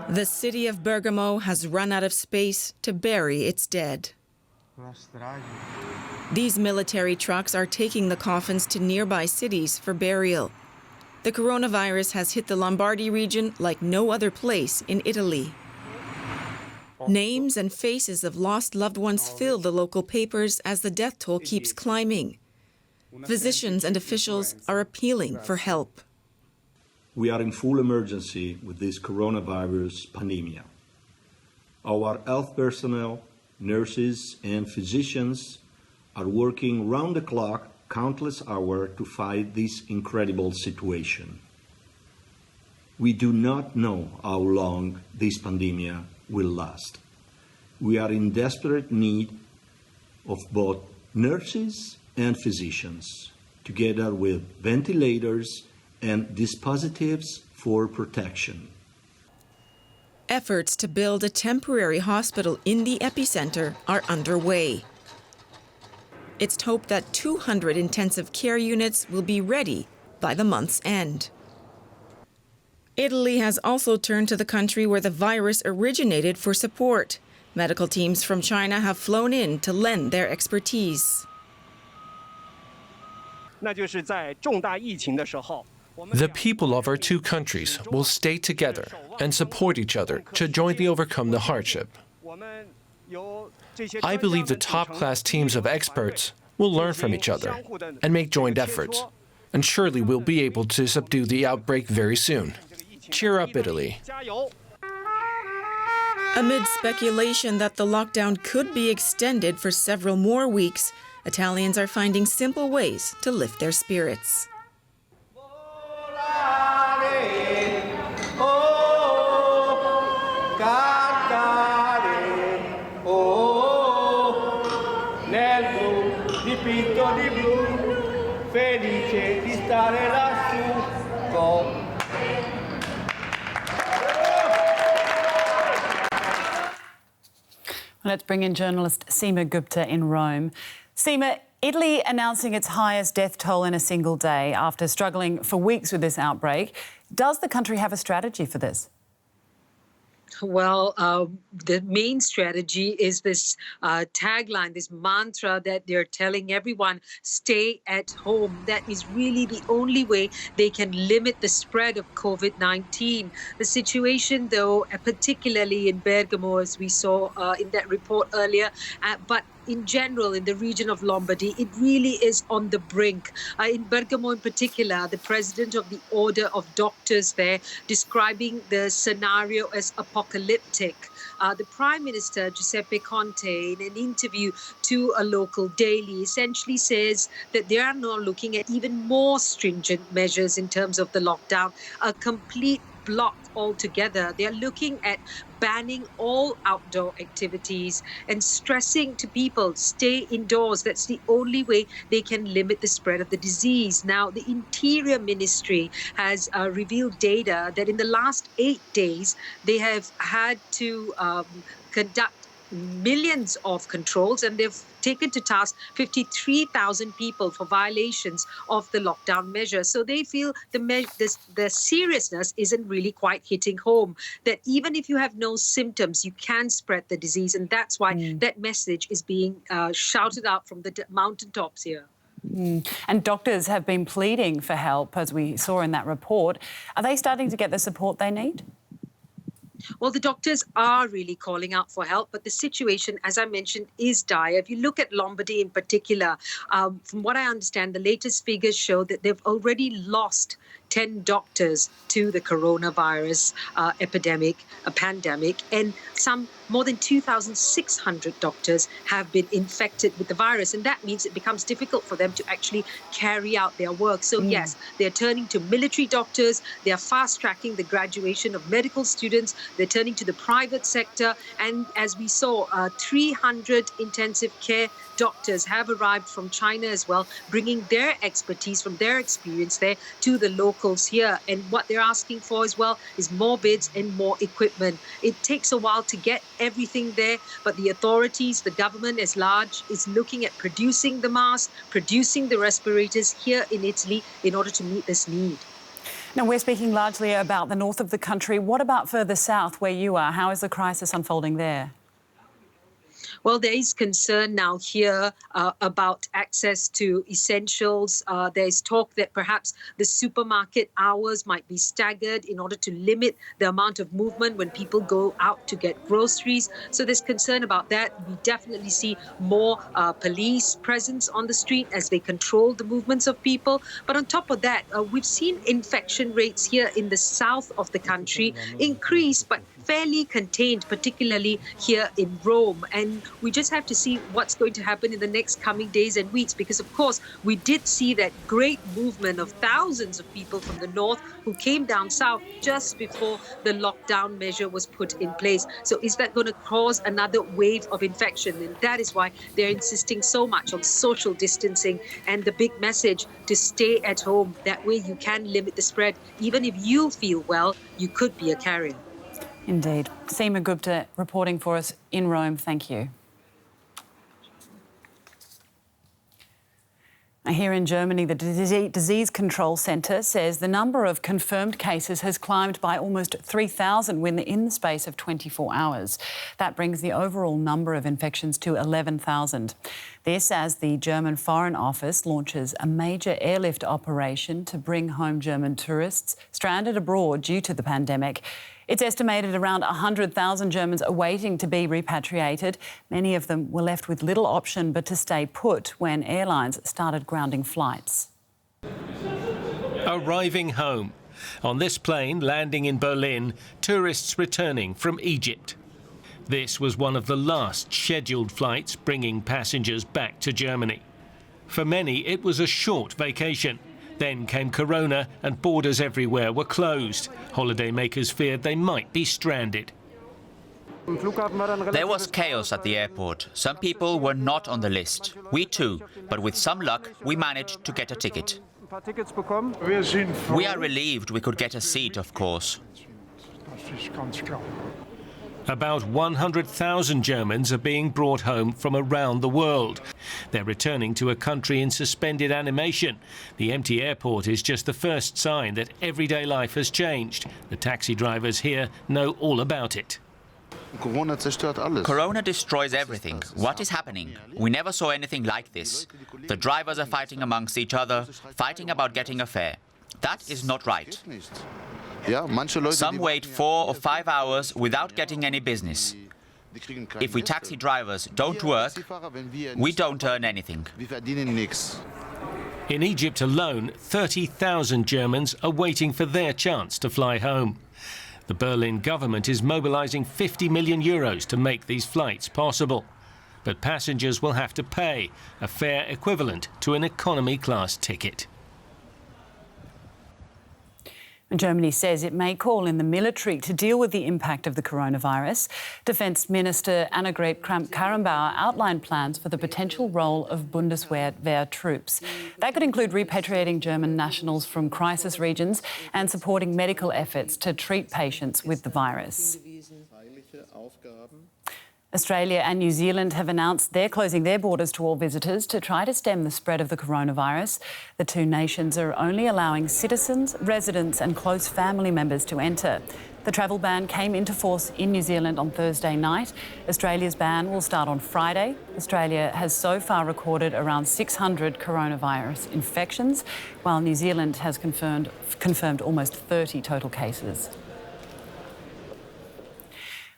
The city of Bergamo has run out of space to bury its dead. These military trucks are taking the coffins to nearby cities for burial. The coronavirus has hit the Lombardy region like no other place in Italy. Names and faces of lost loved ones fill the local papers as the death toll keeps climbing. Physicians and officials are appealing for help. We are in full emergency with this coronavirus pandemic. Our health personnel, nurses, and physicians are working round the clock, countless hours to fight this incredible situation. We do not know how long this pandemic will last. We are in desperate need of both nurses and physicians, together with ventilators and dispositives for protection. Efforts to build a temporary hospital in the epicenter are underway. It's hoped that 200 intensive care units will be ready by the month's end. Italy has also turned to the country where the virus originated for support. Medical teams from China have flown in to lend their expertise. The people of our two countries will stay together and support each other to jointly overcome the hardship. I believe the top-class teams of experts will learn from each other and make joint efforts, and surely we'll be able to subdue the outbreak very soon. Cheer up, Italy. Amid speculation that the lockdown could be extended for several more weeks, Italians are finding simple ways to lift their spirits. Let's bring in journalist Seema Gupta in Rome. Seema, Italy announcing its highest death toll in a single day after struggling for weeks with this outbreak. Does the country have a strategy for this? Well, the main strategy is this tagline, this mantra that they're telling everyone, stay at home. That is really the only way they can limit the spread of COVID-19. The situation, though, particularly in Bergamo, as we saw in that report earlier, but in general, in the region of Lombardy, it really is on the brink. In Bergamo in particular, the president of the Order of Doctors there describing the scenario as apocalyptic. The Prime Minister, Giuseppe Conte, in an interview to a local daily, essentially says that they are now looking at even more stringent measures in terms of the lockdown, a complete block altogether. They are looking at banning all outdoor activities and stressing to people, stay indoors. That's the only way they can limit the spread of the disease. Now, the Interior Ministry has revealed data that in the last 8 days, they have had to conduct millions of controls, and they've taken to task 53,000 people for violations of the lockdown measures. So they feel the seriousness isn't really quite hitting home, that even if you have no symptoms, you can spread the disease. And that's why that message is being shouted out from the mountaintops here. And doctors have been pleading for help, as we saw in that report. Are they starting to get the support they need? Well, the doctors are really calling out for help, but the situation, as I mentioned, is dire. If you look at Lombardy in particular, from what I understand, the latest figures show that they've already lost 10 doctors to the coronavirus pandemic, and more than 2,600 doctors have been infected with the virus. And that means it becomes difficult for them to actually carry out their work. So yes, they're turning to military doctors. They are fast-tracking the graduation of medical students. They're turning to the private sector. And as we saw, 300 intensive care doctors have arrived from China as well, bringing their expertise from their experience there to the locals here. And what they're asking for as well is more beds and more equipment. It takes a while to get everything there, but the authorities, the government as large, is looking at producing the masks, producing the respirators here in Italy in order to meet this need. Now, we're speaking largely about the north of the country. What about further south where you are? How is the crisis unfolding there? Well, there is concern now here about access to essentials. There's talk that perhaps the supermarket hours might be staggered in order to limit the amount of movement when people go out to get groceries. So there's concern about that. We definitely see more police presence on the street as they control the movements of people. But on top of that, we've seen infection rates here in the south of the country increase, but fairly contained, particularly here in Rome. And we just have to see what's going to happen in the next coming days and weeks, because, of course, we did see that great movement of thousands of people from the north who came down south just before the lockdown measure was put in place. So is that going to cause another wave of infection? And that is why they're insisting so much on social distancing and the big message to stay at home. That way you can limit the spread. Even if you feel well, you could be a carrier. Indeed. Seema Gupta reporting for us in Rome. Thank you. Here in Germany, the Disease Control Centre says the number of confirmed cases has climbed by almost 3,000 in the space of 24 hours. That brings the overall number of infections to 11,000. This as the German Foreign Office launches a major airlift operation to bring home German tourists stranded abroad due to the pandemic. It's estimated around 100,000 Germans are waiting to be repatriated. Many of them were left with little option but to stay put when airlines started grounding flights. Arriving home. On this plane landing in Berlin, tourists returning from Egypt. This was one of the last scheduled flights bringing passengers back to Germany. For many, it was a short vacation. Then came Corona and borders everywhere were closed. Holidaymakers feared they might be stranded. There was chaos at the airport. Some people were not on the list. We too. But with some luck, we managed to get a ticket. We are relieved we could get a seat, of course. About 100,000 Germans are being brought home from around the world. They're returning to a country in suspended animation. The empty airport is just the first sign that everyday life has changed. The taxi drivers here know all about it. Corona destroys everything. What is happening? We never saw anything like this. The drivers are fighting amongst each other, fighting about getting a fare. That is not right. Some wait 4 or 5 hours without getting any business. If we taxi drivers don't work, we don't earn anything. In Egypt alone, 30,000 Germans are waiting for their chance to fly home. The Berlin government is mobilizing 50 million euros to make these flights possible. But passengers will have to pay, a fare equivalent to an economy class ticket. Germany says it may call in the military to deal with the impact of the coronavirus. Defence Minister Annegret Kramp-Karrenbauer outlined plans for the potential role of Bundeswehr troops. That could include repatriating German nationals from crisis regions and supporting medical efforts to treat patients with the virus. Australia and New Zealand have announced they're closing their borders to all visitors to try to stem the spread of the coronavirus. The two nations are only allowing citizens, residents and close family members to enter. The travel ban came into force in New Zealand on Thursday night. Australia's ban will start on Friday. Australia has so far recorded around 600 coronavirus infections, while New Zealand has confirmed almost 30 total cases.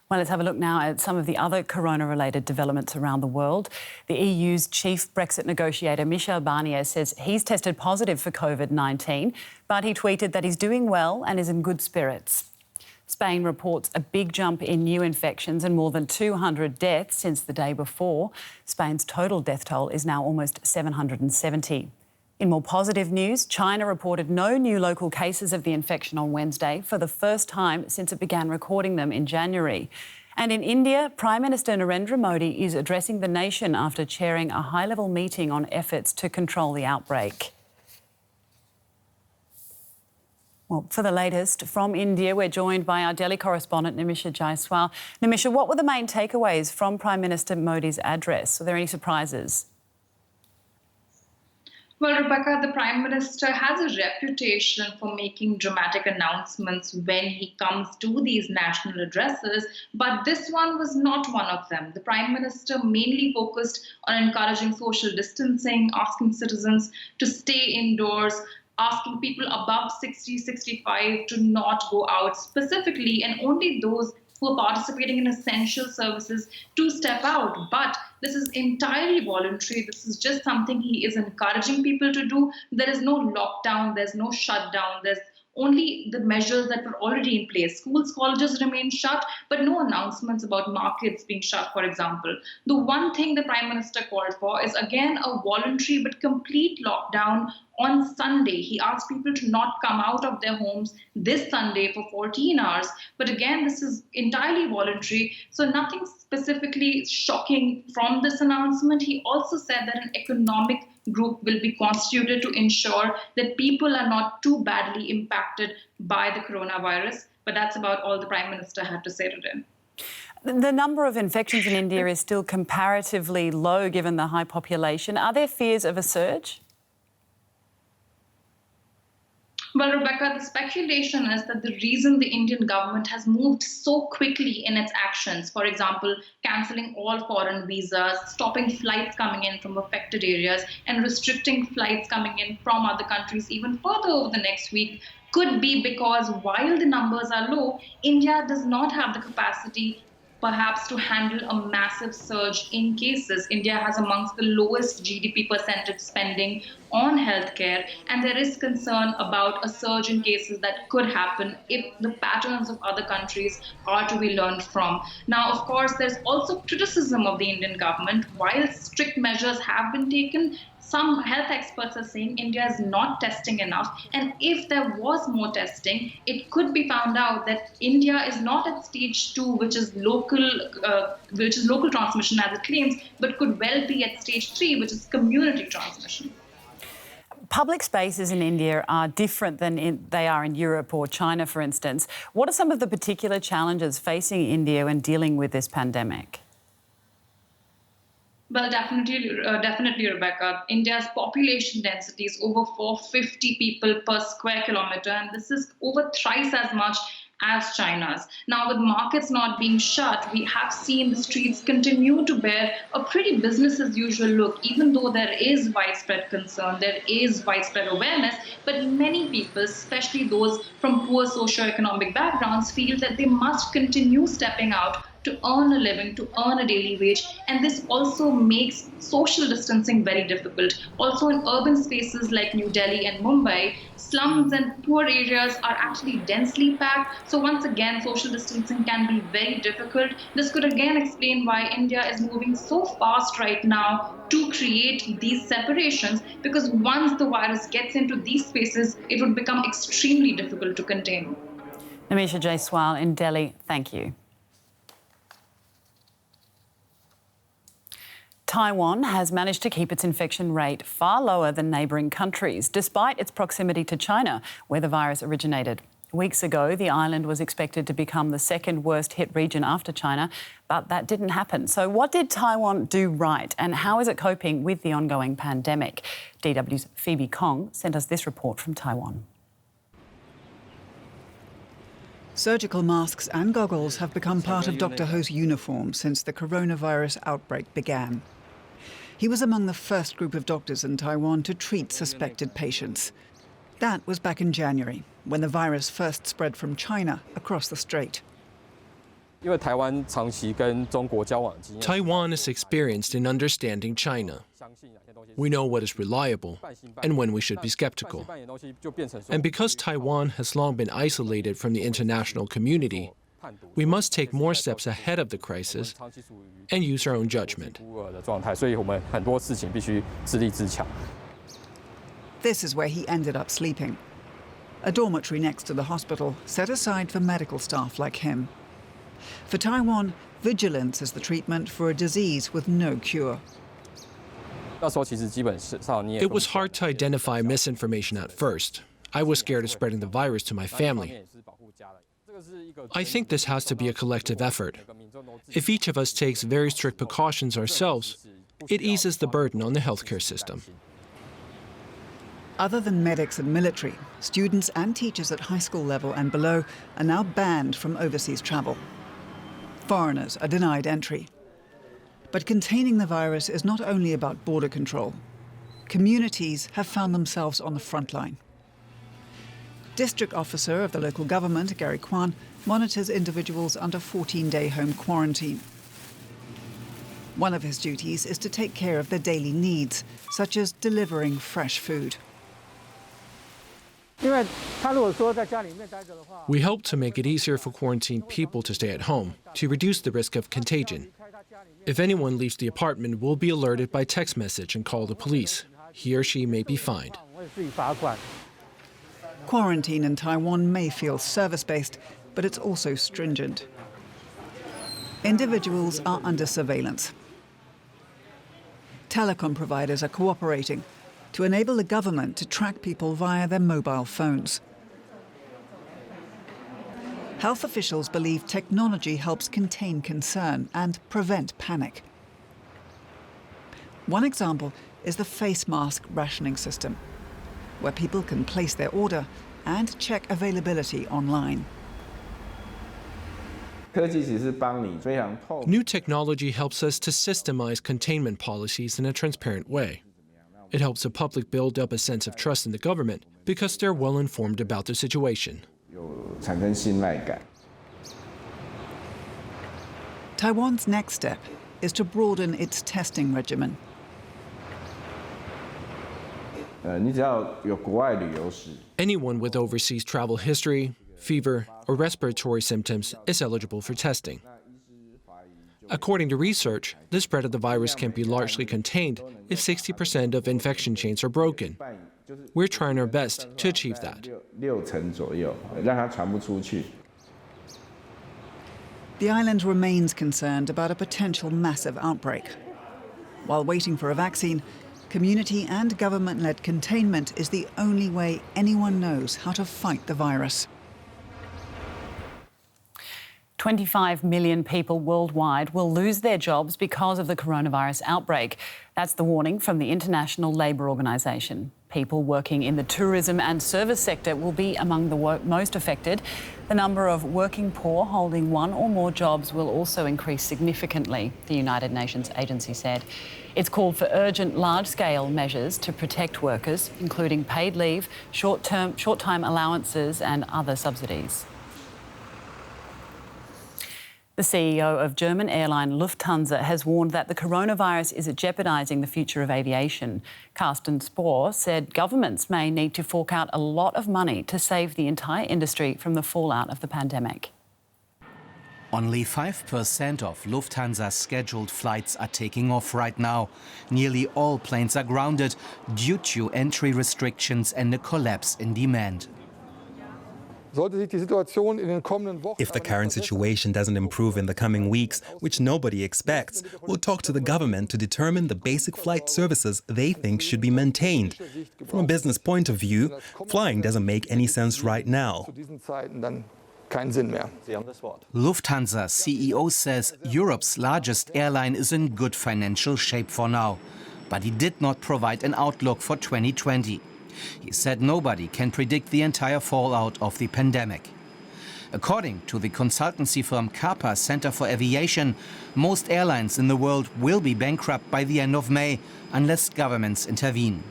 Well, let's have a look now at some of the other corona-related developments around the world. The EU's chief Brexit negotiator, Michel Barnier, says he's tested positive for COVID-19, but he tweeted that he's doing well and is in good spirits. Spain reports a big jump in new infections and more than 200 deaths since the day before. Spain's total death toll is now almost 770. In more positive news, China reported no new local cases of the infection on Wednesday for the first time since it began recording them in January. And in India, Prime Minister Narendra Modi is addressing the nation after chairing a high-level meeting on efforts to control the outbreak. Well, for the latest from India, we're joined by our Delhi correspondent, Nimisha Jaiswal. Nimisha, what were the main takeaways from Prime Minister Modi's address? Were there any surprises? Well, Rebecca, the Prime Minister has a reputation for making dramatic announcements when he comes to these national addresses, but this one was not one of them. The Prime Minister mainly focused on encouraging social distancing, asking citizens to stay indoors, asking people above 60, 65 to not go out specifically, and only those who are participating in essential services to step out. But this is entirely voluntary. This is just something he is encouraging people to do. There is no lockdown, there's no shutdown, there's only the measures that were already in place. Schools, colleges remain shut, but no announcements about markets being shut, for example. The one thing the Prime Minister called for is, again, a voluntary but complete lockdown on Sunday. He asked people to not come out of their homes this Sunday for 14 hours. But again, this is entirely voluntary, so nothing specifically shocking from this announcement. He also said that an economic group will be constituted to ensure that people are not too badly impacted by the coronavirus. But that's about all the Prime Minister had to say today. The number of infections in India is still comparatively low given the high population. Are there fears of a surge? Well, Rebecca, the speculation is that the reason the Indian government has moved so quickly in its actions, for example, cancelling all foreign visas, stopping flights coming in from affected areas, and restricting flights coming in from other countries even further over the next week, could be because while the numbers are low, India does not have the capacity perhaps to handle a massive surge in cases. India has amongst the lowest GDP percentage spending on healthcare, and there is concern about a surge in cases that could happen if the patterns of other countries are to be learned from. Now, of course, there's also criticism of the Indian government. While strict measures have been taken, some health experts are saying India is not testing enough. And if there was more testing, it could be found out that India is not at stage 2, which is local transmission as it claims, but could well be at stage 3, which is community transmission. Public spaces in India are different than they are in Europe or China, for instance. What are some of the particular challenges facing India when dealing with this pandemic? Well, definitely, Rebecca. India's population density is over 450 people per square kilometre, and this is over thrice as much as China's. Now, with markets not being shut, we have seen the streets continue to bear a pretty business as usual look, even though there is widespread concern, there is widespread awareness, but many people, especially those from poor socioeconomic backgrounds, feel that they must continue stepping out to earn a living, to earn a daily wage. And this also makes social distancing very difficult. Also in urban spaces like New Delhi and Mumbai, slums and poor areas are actually densely packed. So once again, social distancing can be very difficult. This could again explain why India is moving so fast right now to create these separations, because once the virus gets into these spaces, it would become extremely difficult to contain. Namisha Jaiswal in Delhi, thank you. Taiwan has managed to keep its infection rate far lower than neighbouring countries, despite its proximity to China, where the virus originated. Weeks ago, the island was expected to become the second worst hit region after China, but that didn't happen. So what did Taiwan do right, and how is it coping with the ongoing pandemic? DW's Phoebe Kong sent us this report from Taiwan. Surgical masks and goggles have become part of Dr. Ho's uniform since the coronavirus outbreak began. He was among the first group of doctors in Taiwan to treat suspected patients. That was back in January, when the virus first spread from China across the strait. Taiwan is experienced in understanding China. We know what is reliable and when we should be skeptical. And because Taiwan has long been isolated from the international community, we must take more steps ahead of the crisis and use our own judgment. This is where he ended up sleeping. A dormitory next to the hospital set aside for medical staff like him. For Taiwan, vigilance is the treatment for a disease with no cure. It was hard to identify misinformation at first. I was scared of spreading the virus to my family. I think this has to be a collective effort. If each of us takes very strict precautions ourselves, it eases the burden on the healthcare system. Other than medics and military, students and teachers at high school level and below are now banned from overseas travel. Foreigners are denied entry. But containing the virus is not only about border control. Communities have found themselves on the front line. District officer of the local government, Gary Kwan, monitors individuals under 14-day home quarantine. One of his duties is to take care of their daily needs, such as delivering fresh food. We hope to make it easier for quarantined people to stay at home, to reduce the risk of contagion. If anyone leaves the apartment, we'll be alerted by text message and call the police. He or she may be fined. Quarantine in Taiwan may feel service-based, but it's also stringent. Individuals are under surveillance. Telecom providers are cooperating to enable the government to track people via their mobile phones. Health officials believe technology helps contain concern and prevent panic. One example is the face mask rationing system, where people can place their order and check availability online. New technology helps us to systemize containment policies in a transparent way. It helps the public build up a sense of trust in the government because they're well informed about the situation. Taiwan's next step is to broaden its testing regimen. Anyone with overseas travel history, fever, or respiratory symptoms is eligible for testing. According to research, the spread of the virus can be largely contained if 60% of infection chains are broken. We're trying our best to achieve that. The island remains concerned about a potential massive outbreak. While waiting for a vaccine, community and government-led containment is the only way anyone knows how to fight the virus. 25 million people worldwide will lose their jobs because of the coronavirus outbreak. That's the warning from the International Labour Organization. People working in the tourism and service sector will be among the most affected. The number of working poor holding one or more jobs will also increase significantly, the United Nations agency said. It's called for urgent, large-scale measures to protect workers, including paid leave, short-time allowances and other subsidies. The CEO of German airline Lufthansa has warned that the coronavirus is jeopardising the future of aviation. Carsten Spohr said governments may need to fork out a lot of money to save the entire industry from the fallout of the pandemic. Only 5% of Lufthansa's scheduled flights are taking off right now. Nearly all planes are grounded due to entry restrictions and a collapse in demand. If the current situation doesn't improve in the coming weeks, which nobody expects, we'll talk to the government to determine the basic flight services they think should be maintained. From a business point of view, flying doesn't make any sense right now. Lufthansa CEO says Europe's largest airline is in good financial shape for now, but he did not provide an outlook for 2020. He said nobody can predict the entire fallout of the pandemic. According to the consultancy firm CAPA Center for Aviation, most airlines in the world will be bankrupt by the end of May unless governments intervene.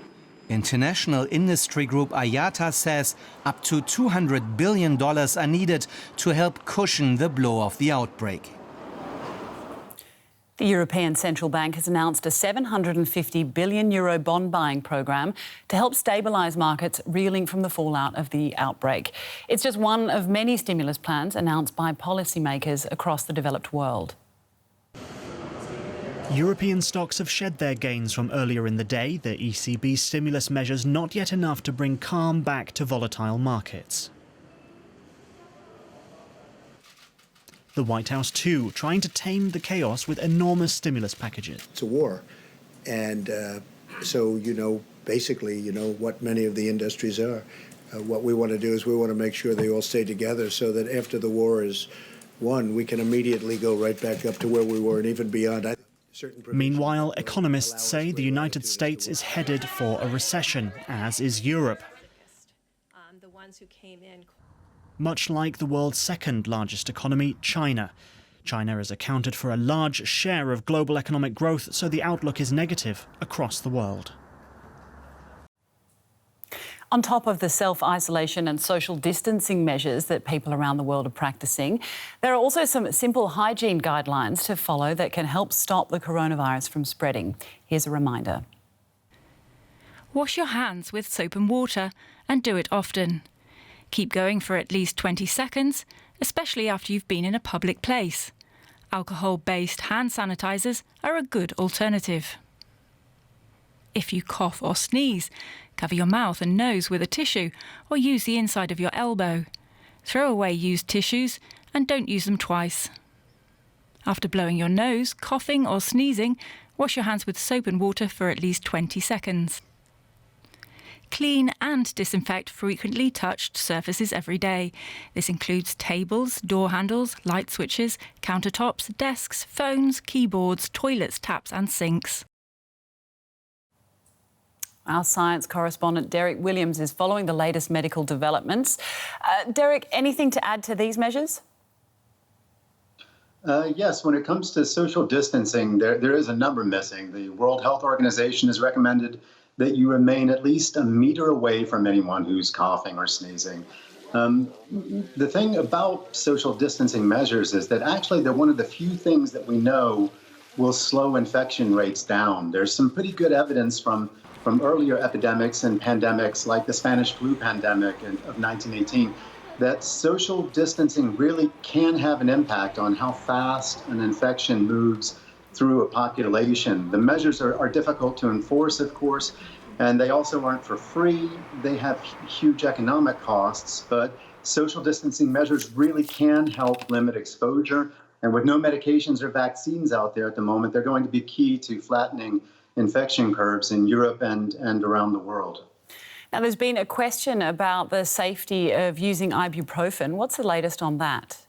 International industry group IATA says up to $200 billion are needed to help cushion the blow of the outbreak. The European Central Bank has announced a €750 billion bond buying programme to help stabilise markets reeling from the fallout of the outbreak. It's just one of many stimulus plans announced by policymakers across the developed world. European stocks have shed their gains from earlier in the day, the ECB's stimulus measures not yet enough to bring calm back to volatile markets. The White House, too, trying to tame the chaos with enormous stimulus packages. It's a war. And so, basically, what many of the industries are. What we want to do is we want to make sure they all stay together so that after the war is won, we can immediately go right back up to where we were and even beyond. certain provisions Meanwhile, that will economists allow us say the greater United avenues to States is headed for a recession, as is Europe. Much like the world's second largest economy, China. China has accounted for a large share of global economic growth, so the outlook is negative across the world. On top of the self-isolation and social distancing measures that people around the world are practicing, there are also some simple hygiene guidelines to follow that can help stop the coronavirus from spreading. Here's a reminder. Wash your hands with soap and water and do it often. Keep going for at least 20 seconds, especially after you've been in a public place. Alcohol-based hand sanitizers are a good alternative. If you cough or sneeze, cover your mouth and nose with a tissue or use the inside of your elbow. Throw away used tissues and don't use them twice. After blowing your nose, coughing or sneezing, wash your hands with soap and water for at least 20 seconds. Clean and disinfect frequently touched surfaces every day. This includes tables, door handles, light switches, countertops, desks, phones, keyboards, toilets, taps and sinks. Our science correspondent Derek Williams is following the latest medical developments. Derek, anything to add to these measures? Yes, when it comes to social distancing, there is a number missing. The World Health Organization has recommended that you remain at least a meter away from anyone who's coughing or sneezing. The thing about social distancing measures is that actually they're one of the few things that we know will slow infection rates down. There's some pretty good evidence from earlier epidemics and pandemics like the Spanish flu pandemic of 1918 that social distancing really can have an impact on how fast an infection moves through a population. The measures are difficult to enforce, of course, and they also aren't for free. They have huge economic costs, but social distancing measures really can help limit exposure. And with no medications or vaccines out there at the moment, they're going to be key to flattening infection curves in Europe and around the world. Now, there's been a question about the safety of using ibuprofen. What's the latest on that?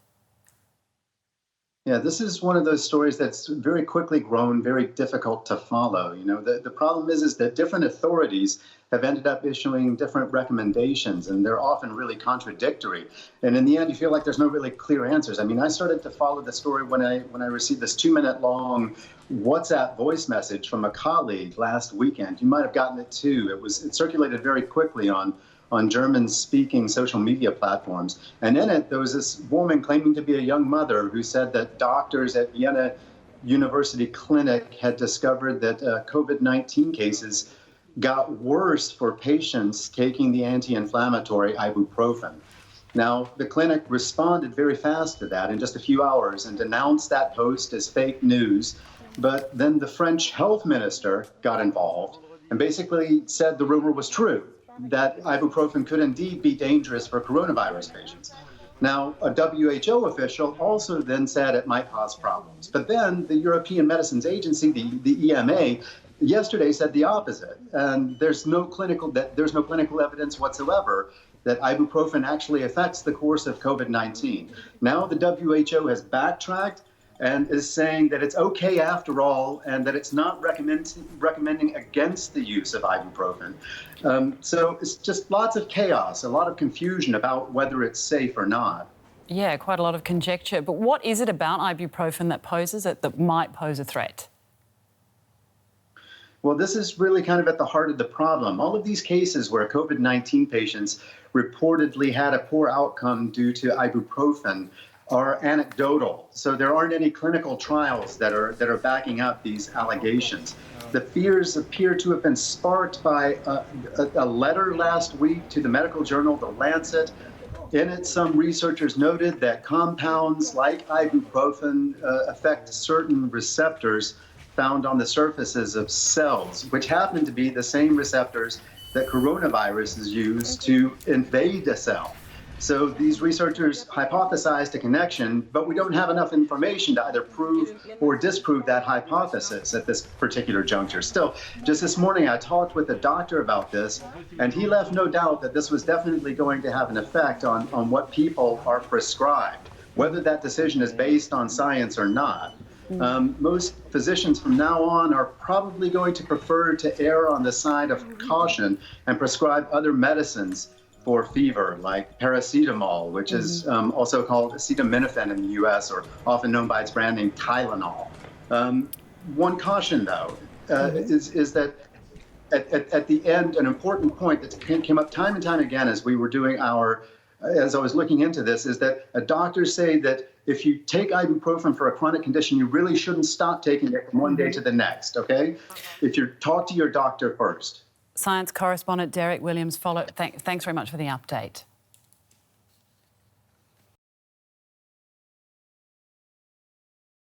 Yeah, this is one of those stories that's very quickly grown very difficult to follow. You know, the problem is that different authorities have ended up issuing different recommendations, and they're often really contradictory. And in the end, you feel like there's no really clear answers. I mean, I started to follow the story when I received this 2-minute-long WhatsApp voice message from a colleague last weekend. You might have gotten it too. It circulated very quickly on German-speaking social media platforms. And in it, there was this woman claiming to be a young mother who said that doctors at Vienna University Clinic had discovered that COVID-19 cases got worse for patients taking the anti-inflammatory ibuprofen. Now, the clinic responded very fast to that in just a few hours and denounced that post as fake news. But then the French health minister got involved and basically said the rumor was true, that ibuprofen could indeed be dangerous for coronavirus patients. Now, a WHO official also then said it might cause problems. But then the European Medicines Agency, the EMA, yesterday said the opposite. And there's no clinical evidence whatsoever that ibuprofen actually affects the course of COVID-19. Now the WHO has backtracked and is saying that it's okay after all, and that it's not recommending against the use of ibuprofen. So it's just lots of chaos, a lot of confusion about whether it's safe or not. Yeah, quite a lot of conjecture. But what is it about ibuprofen that might pose a threat? Well, this is really kind of at the heart of the problem. All of these cases where COVID-19 patients reportedly had a poor outcome due to ibuprofen are anecdotal. So there aren't any clinical trials that are backing up these allegations. The fears appear to have been sparked by a letter last week to the medical journal, The Lancet. In it, some researchers noted that compounds like ibuprofen affect certain receptors found on the surfaces of cells, which happen to be the same receptors that coronaviruses use to invade a cell. So these researchers hypothesized a connection, but we don't have enough information to either prove or disprove that hypothesis at this particular juncture. Still, just this morning I talked with a doctor about this, and he left no doubt that this was definitely going to have an effect on what people are prescribed, whether that decision is based on science or not. Most physicians from now on are probably going to prefer to err on the side of caution and prescribe other medicines for fever, like paracetamol, which is also called acetaminophen in the US, or often known by its brand name Tylenol. One caution, though, is that at the end, an important point that came up time and time again as we were doing as I was looking into this, is that doctors say that if you take ibuprofen for a chronic condition, you really shouldn't stop taking it from one day to the next, okay? If you talk to your doctor first. Science correspondent Derek Williams, thanks very much for the update.